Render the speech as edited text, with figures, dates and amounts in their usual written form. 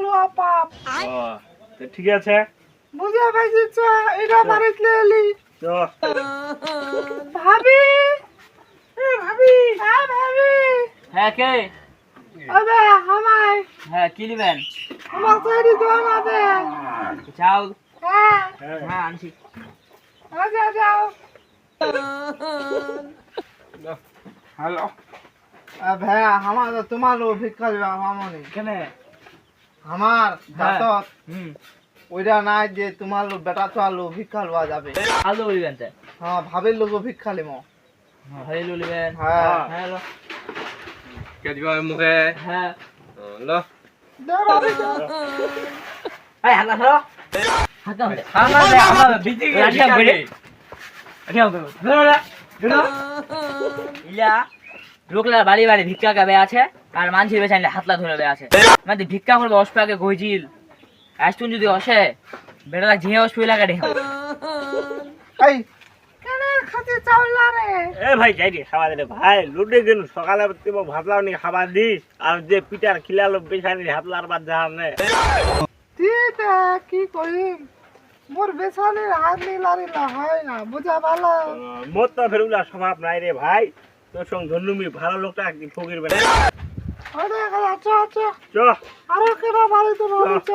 লওয়া পাপ। ও তো ঠিক আছে বুঝা পাইছি চ এটা বাড়িতে এলি। তো ভাবি এ ভাবি হ্যাঁ ভাবি হ্যাঁ কে? আবে আমায় হ্যাঁ কি নেবেন? আমার তৈরি দোয়া না দে। চাও? হ্যাঁ হ্যাঁ আনছি। আচ্ছা যাও। হ্যালো ভাইয়া আমার তোমার লোক ভিক্ষা দিবা মামনি কেন? আমার দাঁতত হুম ওইটা নাই যে তোমার লোক বেটা তো আলো ভিক্ষা লওয়া যাবে। আলু বলিবেন তো? হ্যাঁ ভাবির লোক ভিক্ষা লিম। হ্যাঁ বলিবেন। হ্যাঁ হ্যাঁ লো। কে দিবা মুখে হ্যাঁ লো দে ভাবি দে। এই হালা ধরো। হাতা ধরে। হালা দে হালা বিজি গেছে বেড়ে। আচ্ছা ধরো না। ধরো। ইলা লোকলা বাড়ি বাড়ি ভিক্ষা কাবে আছে আর মানসির বেচাইলে হাতলা ধরে বে আছে। মানে ভিক্ষা করবে অসপাকে কইছিল। আজতুন যদি আসে বেড়া ঝিয়ে অসপি লাগা দে। এই কেন খাতে চাউল না রে? এ ভাই যাই রে খাবার দে ভাই লুটে গেল সকালে তুমি ভাতলাও নি খাবার দিস আর যে পিটার খিলালো বেশানি হাতলার বাদ জানে ঠিক কি কইম মোর বেসানের হাত নিলারিলা হয় না বুঝা ভালো। মোর তো ফেরুলা স্বভাব নাই রে ভাই তোর সঙ্গে ধন্যমি ভালো লোকটা কি ফকির বেটা আরে আচ্ছা আচ্ছা চ আরো কেনা বাড়িতে বাড়ি চ।